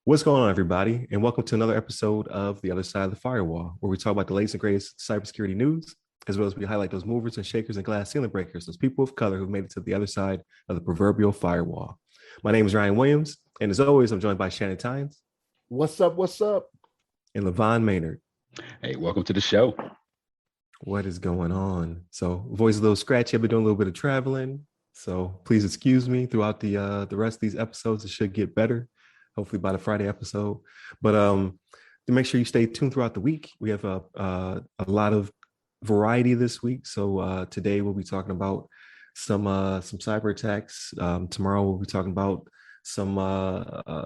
What's going on, everybody? And welcome to another episode of The Other Side of the Firewall, where we talk about the latest and greatest cybersecurity news, as well as we highlight those movers and shakers and glass ceiling breakers, those people of color who made it to the other side of the proverbial firewall. My name is Ryan Williams, and as always, I'm joined by Shannon Tynes. What's up? What's up? And LeVon Maynard. Hey, welcome to the show. What is going on? So, voice a little scratchy. I've been doing a little bit of traveling, so please excuse me throughout the rest of these episodes. It should get better, hopefully by the Friday episode. But to make sure you stay tuned throughout the week, we have a lot of variety this week. So today we'll be talking about some cyber attacks. Tomorrow we'll be talking about some I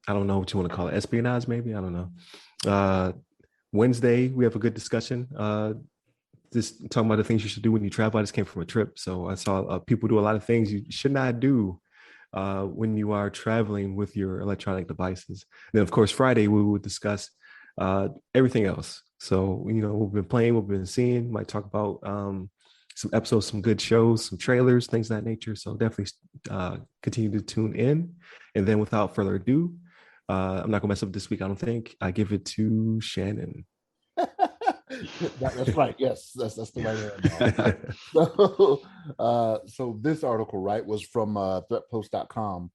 don't know what you want to call it, espionage maybe. I don't know. Wednesday we have a good discussion. Just talking about the things you should do when you travel. I just came from a trip, so I saw people do a lot of things you should not do when you are traveling with your electronic devices. And then, of course, Friday we will discuss everything else. So, we've been playing, we've been seeing, might talk about some episodes, some good shows, some trailers, things of that nature. So definitely continue to tune in. And then without further ado, I'm not gonna mess up this week, I don't think. I give it to Shannon. That's right. Yes, that's the right answer. So this article, right, was from threatpost.com.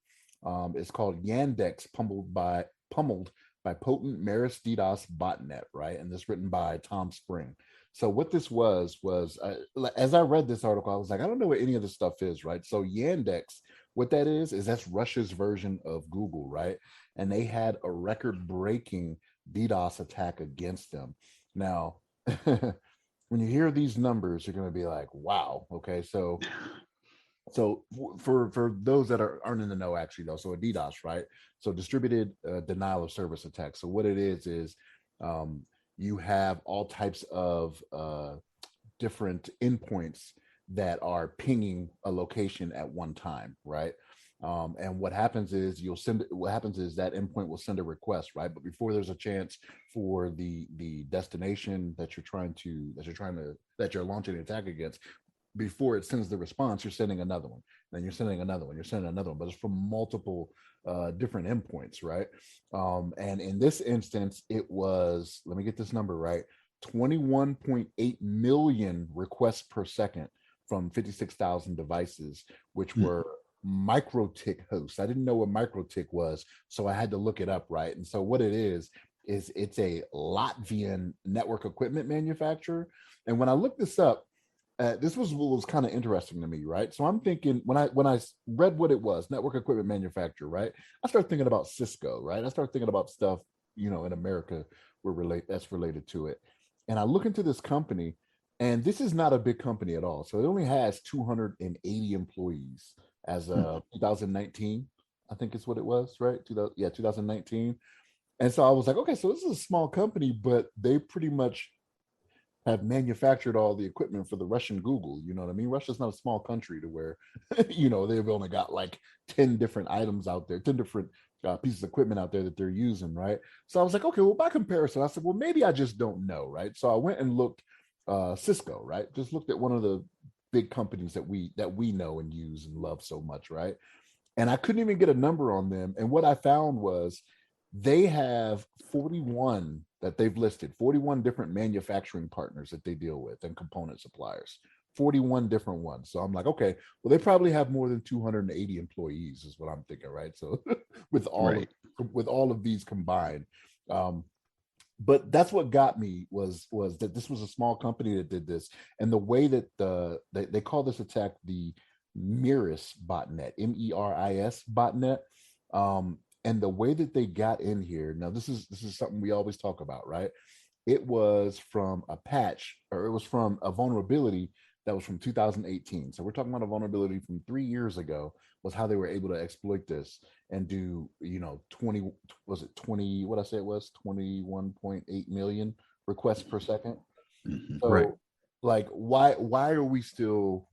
It's called Yandex Pummeled by Potent Meris DDoS Botnet, right? And this written by Tom Spring. So what this was as I read this article, I was like, I don't know what any of this stuff is, right? So Yandex, what that is that's Russia's version of Google, right? And they had a record-breaking DDoS attack against them. Now, when you hear these numbers, you're going to be like, wow, okay, so for those that aren't in the know, actually, though, so a DDoS, right? So distributed denial of service attack. So what it is you have all types of different endpoints that are pinging a location at one time, right? And what happens is that endpoint will send a request, right? But before there's a chance for the destination that you're launching an attack against, before it sends the response, you're sending another one, then you're sending another one, but it's from multiple different endpoints, right? And in this instance, it was, let me get this number right, 21.8 million requests per second from 56,000 devices, which were MikroTik hosts. I didn't know what MikroTik was, so I had to look it up, right? And so what it is it's a Latvian network equipment manufacturer. And when I looked this up, this was what was kind of interesting to me, right? So I'm thinking, when I read what it was, network equipment manufacturer, right? I started thinking about Cisco, right? I started thinking about stuff, in America that's related to it. And I look into this company, and this is not a big company at all. So it only has 280 employees as of 2019, I think is what it was, right? 2019. And so I was like, okay, so this is a small company, but they pretty much have manufactured all the equipment for the Russian Google. You know what I mean? Russia's not a small country to where, they've only got like 10 different items out there, 10 different pieces of equipment out there that they're using, right? So I was like, okay, well, by comparison, I said, well, maybe I just don't know, right? So I went and looked Cisco, right? Just looked at one of the big companies that we know and use and love so much, right? And I couldn't even get a number on them. And what I found was they have 41 that they've listed, 41 different manufacturing partners that they deal with and component suppliers, 41 different ones. So I'm like, okay, well, they probably have more than 280 employees is what I'm thinking, right? So with all of these combined, but that's what got me was that this was a small company that did this, and the way that they call this attack the Meris botnet, MERIS botnet, and the way that they got in here. Now, this is something we always talk about, right? It was from a patch, or it was from a vulnerability that was from 2018. So we're talking about a vulnerability from 3 years ago, was how they were able to exploit this and do, 21.8 million requests per second. So, right. Like, why are we still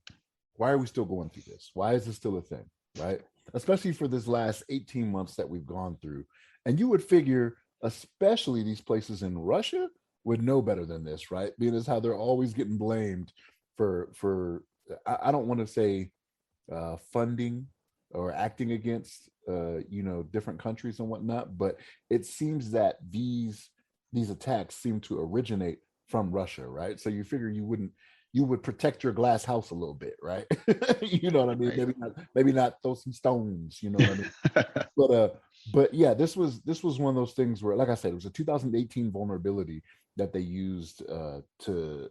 going through this? Why is this still a thing, right? Especially for this last 18 months that we've gone through. And you would figure, especially these places in Russia would know better than this, right? Being as how they're always getting blamed for I don't want to say funding or acting against different countries and whatnot, but it seems that these attacks seem to originate from Russia, right? So you figure you would protect your glass house a little bit, right? You know what I mean? Right. Maybe not throw some stones, you know what I mean? But yeah, this was one of those things where, like I said, it was a 2018 vulnerability that they used to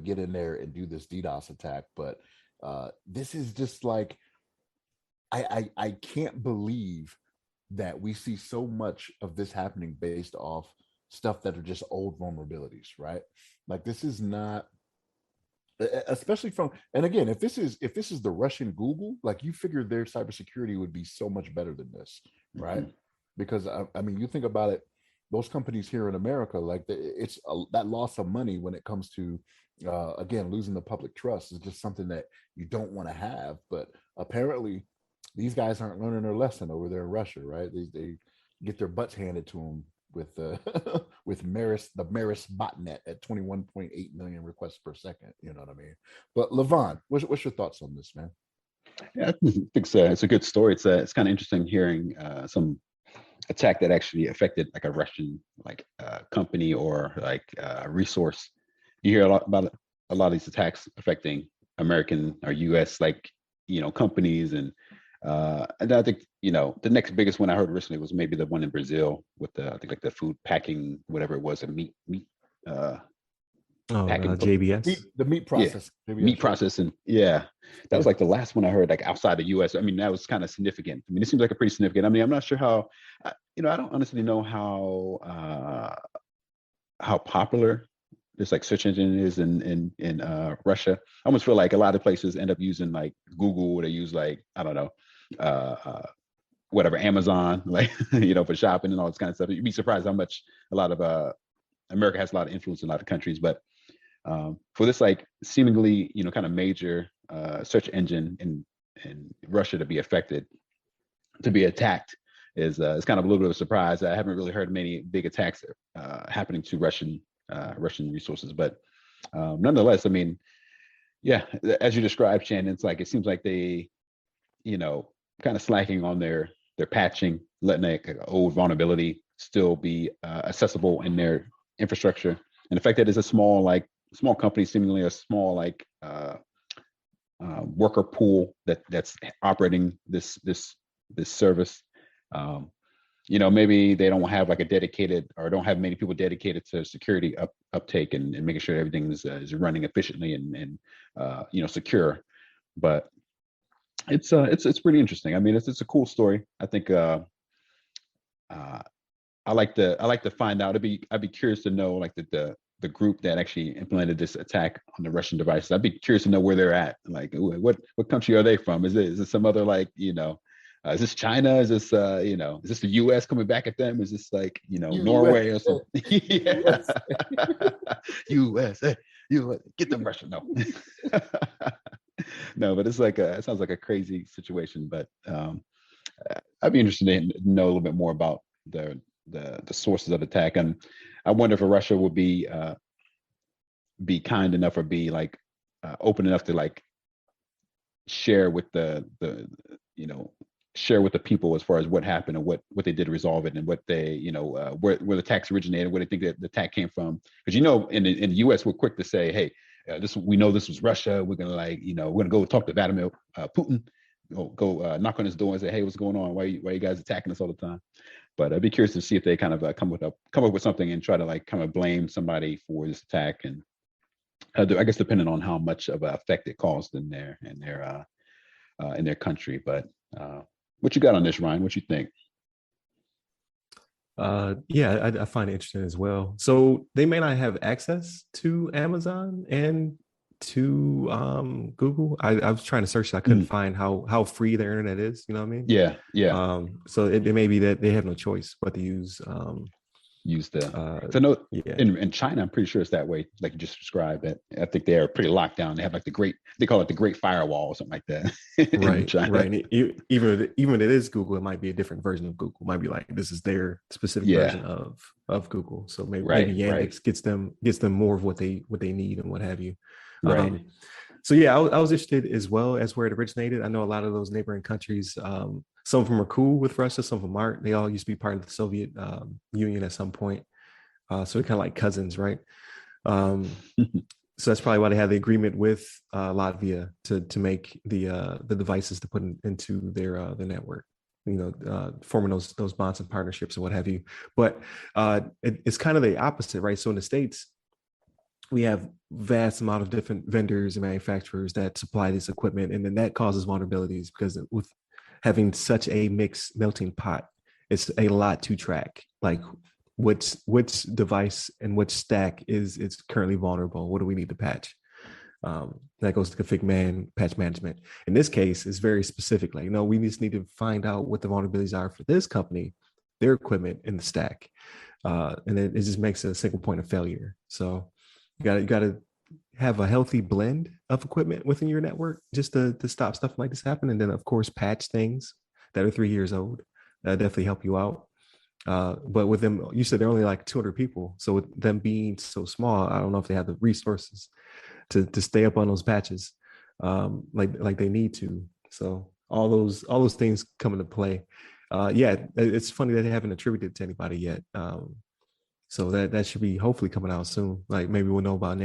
get in there and do this DDoS attack. But this is just like, I can't believe that we see so much of this happening based off stuff that are just old vulnerabilities, right? Like, this is not, especially from, and again, if this is the Russian Google, like, you figure their cybersecurity would be so much better than this, right? Mm-hmm. Because I mean, you think about it, those companies here in America, like, it's that loss of money when it comes to again, losing the public trust is just something that you don't want to have. But apparently these guys aren't learning their lesson over there in Russia, right? They get their butts handed to them with with Meris, the Meris botnet at 21.8 million requests per second. You know what I mean? But LeVon, what's your thoughts on this, man? Yeah, I think it's a good story. It's kind of interesting hearing some attack that actually affected like a Russian company or like resource. You hear a lot about a lot of these attacks affecting American or U.S. companies, and I think the next biggest one I heard recently was maybe the one in Brazil with I think like the food packing, whatever it was, a meat packing, JBS, the meat process, yeah, meat processing. Yeah, that was like the last one I heard, like outside the U.S. I mean, that was kind of significant. I mean, it seems like a pretty significant. I mean, I'm not sure how, I don't honestly know how popular this like search engine is in Russia. I almost feel like a lot of places end up using like Google, or they use like, I don't know, whatever, Amazon, like, for shopping and all this kind of stuff. You'd be surprised how much a lot of America has a lot of influence in a lot of countries. But for this like seemingly, kind of major search engine in Russia to be affected, to be attacked, is kind of a little bit of a surprise. I haven't really heard many big attacks happening to Russian resources, but nonetheless, I mean, yeah, as you described, Shannon, it's like, it seems like they, kind of slacking on their patching, letting that old vulnerability still be accessible in their infrastructure. And the fact that it's a small company, seemingly a small worker pool that's operating this service. Maybe they don't have like a dedicated, or don't have many people dedicated to security uptake and making sure everything is running efficiently and secure. But it's pretty interesting. I mean, it's a cool story. I think I like to find out. I'd be curious to know like the group that actually implemented this attack on the Russian devices. I'd be curious to know where they're at. Like, what country are they from? Is it some other is this China? Is this is this the U.S. coming back at them? Is this like Norway or something? Yeah. USA, get them Russian. No, no, but it's like it sounds like a crazy situation. But I'd be interested to know a little bit more about the sources of attack, and I wonder if Russia would be kind enough or be like open enough to like share with the share with the people as far as what happened and what they did to resolve it, and what they where the attacks originated, where they think that the attack came from. Because in the U.S. we're quick to say, hey, we know this was Russia. We're gonna we're gonna go talk to Vladimir Putin, go knock on his door and say, hey, what's going on? Why you guys attacking us all the time? But I'd be curious to see if they kind of come up with something and try to like kind of blame somebody for this attack, and I guess depending on how much of an effect it caused in their country. But what you got on this, Ryan? What you think? Yeah, I find it interesting as well. So they may not have access to Amazon and to Google. I was trying to search, I couldn't find how free the internet is. You know what I mean? Yeah. So it may be that they have no choice but to use so no, in China, I'm pretty sure it's that way, like you just described it. I think they are pretty locked down. They have like they call it the Great Firewall or something like that. Right. And even if it is Google, it might be a different version of Google. It might be like this is their specific version of Google. So maybe Yandex gets them more of what they need and what have you. Right. So yeah, I was interested as well as where it originated. I know a lot of those neighboring countries. Some of them are cool with Russia, some of them aren't. They all used to be part of the Soviet Union at some point. So they're kind of like cousins, right? Um, so that's probably why they had the agreement with Latvia to make the devices to put into their network. Forming those bonds and partnerships and what have you. But it's kind of the opposite, right? So in the States, we have vast amount of different vendors and manufacturers that supply this equipment, and then that causes vulnerabilities because with having such a mixed melting pot, it's a lot to track. Like which device and which stack is currently vulnerable. What do we need to patch? That goes to patch management. In this case, it's very specific. Like, no, we just need to find out what the vulnerabilities are for this company, their equipment in the stack, and it just makes it a single point of failure. So you got to have a healthy blend of equipment within your network just to stop stuff like this happen. And then of course, patch things that are 3 years old. That definitely help you out. But with them, you said they're only like 200 people. So with them being so small, I don't know if they have the resources to stay up on those patches like they need to. So all those things come into play. Yeah, it's funny that they haven't attributed it to anybody yet. So that should be hopefully coming out soon. Like maybe we'll know about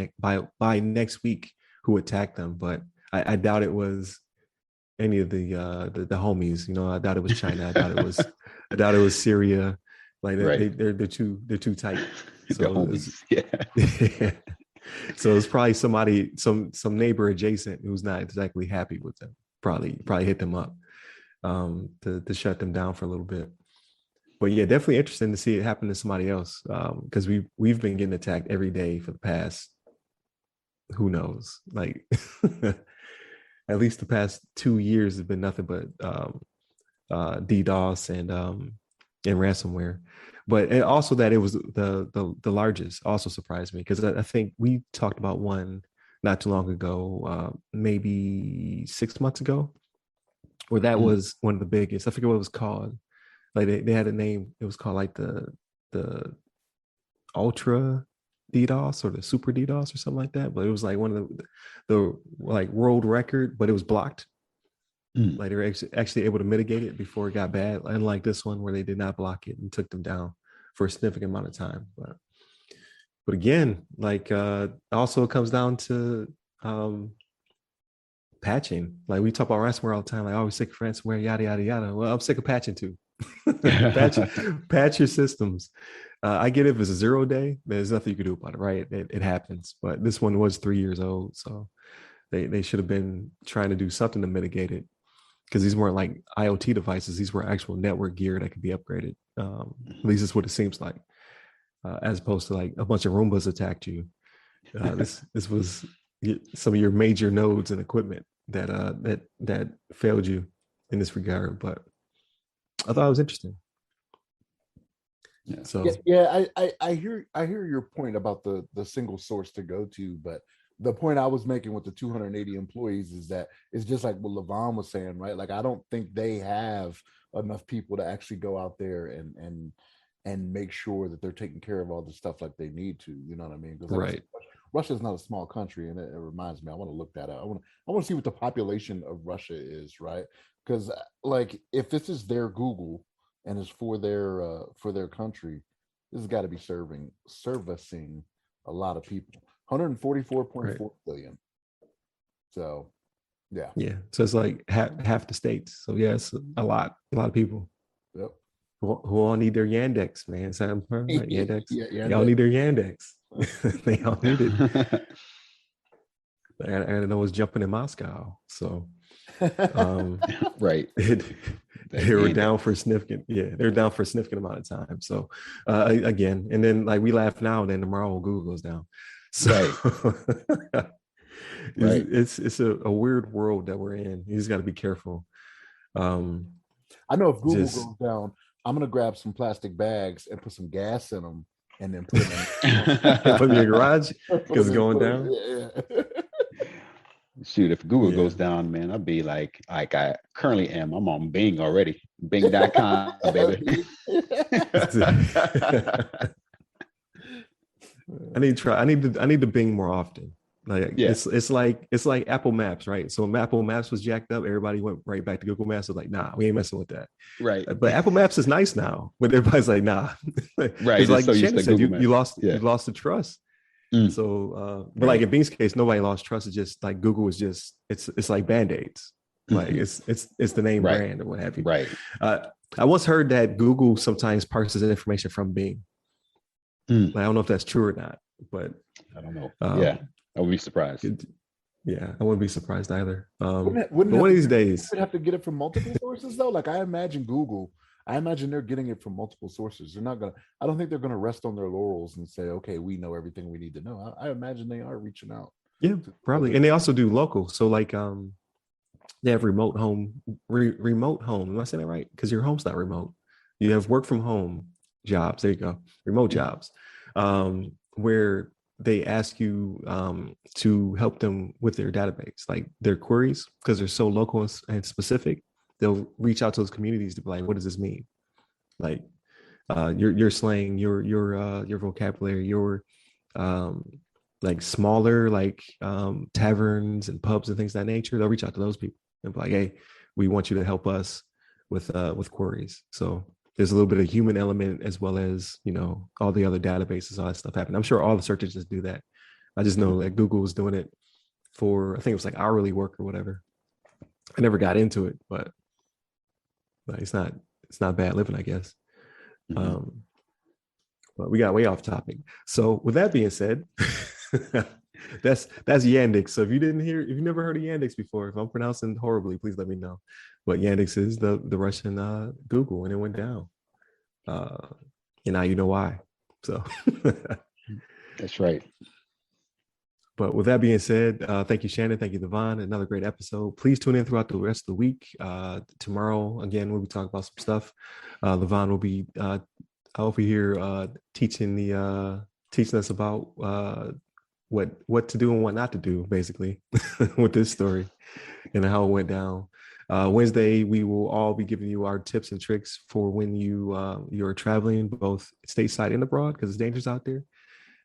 by next week who attacked them. But I doubt it was any of the homies. I doubt it was China. I doubt it was Syria. Like they're too tight. So the homies, yeah. So it's probably somebody, some neighbor adjacent who's not exactly happy with them. Probably hit them up to shut them down for a little bit. But yeah, definitely interesting to see it happen to somebody else because we've been getting attacked every day for the past, who knows, like at least the past 2 years has been nothing but DDoS and ransomware. But also that it was the largest also surprised me because I think we talked about one not too long ago, maybe 6 months ago, where that was one of the biggest. I forget what it was called. Like they had a name. It was called like the Ultra DDoS or the Super DDoS or something like that. But it was like one of the like world record, but it was blocked. Like they were actually able to mitigate it before it got bad, unlike this one where they did not block it and took them down for a significant amount of time. But again, like also it comes down to patching. Like we talk about ransomware all the time. Like, oh, we're sick of ransomware, yada yada yada. Well, I'm sick of patching too. patch your systems. I get it if it's a 0 day, there's nothing you can do about it, right? It happens. But this one was 3 years old, so they should have been trying to do something to mitigate it. Because these weren't like IoT devices; these were actual network gear that could be upgraded. At least that's what it seems like, as opposed to like a bunch of Roombas attacked you. This was some of your major nodes and equipment that failed you in this regard. But I thought it was interesting. Yeah. So yeah, I hear your point about the single source to go to, but the point I was making with the 280 employees is that it's just like what LeVon was saying, right? Like I don't think they have enough people to actually go out there and make sure that they're taking care of all the stuff like they need to. You know what I mean? Because right. Russia is not a small country, and it reminds me. I want to look that up. I want to see what the population of Russia is, right? Because like if this is their Google and it's for their country, this has got to be servicing a lot of people. 144.4 billion. So yeah. So it's like half the states. So yeah, it's a lot of people. Yep. Who all need their Yandex, man? Like Yandex. Yeah, they all need their Yandex. They all need it. I gotta know what's jumping in Moscow. So right. They were down for a significant, they're down for a significant amount of time. So again, and then like we laugh now, and then tomorrow Google goes down. So right. it's a weird world that we're in. You just got to be careful. I know if Google goes down, I'm gonna grab some plastic bags and put some gas in them, and then put them in your garage because it's going down. Yeah. Shoot, if Google goes down, man, I'd be like I currently am. I'm on Bing already. Bing.com, baby. I need to Bing more often. Like Yeah. it's like Apple Maps, right? So when Apple Maps was jacked up, everybody went right back to Google Maps. Was like, nah, we ain't messing with that. Right. But Apple Maps is nice now, but everybody's like, nah. Right. It's Just like so used Shannon to said, Google you Maps. lost Yeah. you lost the trust. Mm. So, but like in Bean's case, nobody lost trust. It's just like Google is just it's like Band-Aids. Like it's the name Right. brand or what have you. Right. I once heard that Google sometimes parses information from Bing. Like, I don't know if that's true or not, but I don't know. Yeah, I would be surprised. Yeah, I wouldn't be surprised either. Wouldn't but one of these days, would have to get it from multiple sources though. Like I imagine they're getting it from multiple sources. They're not gonna. I don't think they're gonna rest on their laurels and say, "Okay, we know everything we need to know." I imagine they are reaching out. Yeah, probably, and they also do local. So like, they have remote home. Remote home. Am I saying that right? Because your home's not remote. You have work from home jobs. There you go. Remote jobs, where they ask you to help them with their database, like their queries, because they're so local and specific. They'll reach out to those communities to be like, what does this mean? Like, your slang, your vocabulary, your like smaller like taverns and pubs and things of that nature. They'll reach out to those people and be like, hey, we want you to help us with queries. So there's a little bit of human element as well as, all the other databases, all that stuff happen. I'm sure all the search engines do that. I just know that Google was doing it for, I think it was like hourly work or whatever. I never got into it, but it's not bad living, I guess. But we got way off topic. So with that being said, that's Yandex. So if you never heard of Yandex before, if I'm pronouncing horribly, please let me know. But Yandex is the Russian Google, and it went down. And now you know why. So that's right. But with that being said, thank you, Shannon. Thank you, LeVon. Another great episode. Please tune in throughout the rest of the week. Tomorrow, again, we'll be talking about some stuff. LeVon will be over here teaching us about what to do and what not to do, basically, with this story and how it went down. Wednesday, we will all be giving you our tips and tricks for when you're traveling both stateside and abroad, because it's dangerous out there.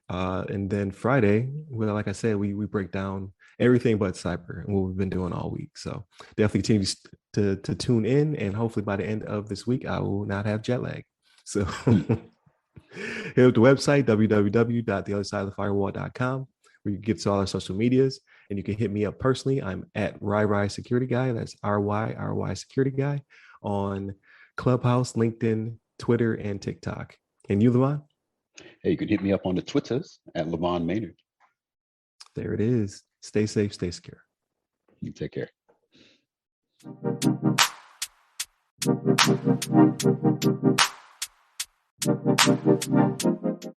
And then Friday, well, like I said, we break down everything but cyber and what we've been doing all week. So definitely continue to tune in, and hopefully by the end of this week, I will not have jet lag. So hit up the website, www.theothersideofthefirewall.com, where you get to all our social medias, and you can hit me up personally. I'm at RyRy Security Guy. That's RY Security Guy on Clubhouse, LinkedIn, Twitter, and TikTok. And you, LeVon? Hey, you can hit me up on the Twitters at LeVon Maynard. There it is. Stay safe, stay secure. You take care.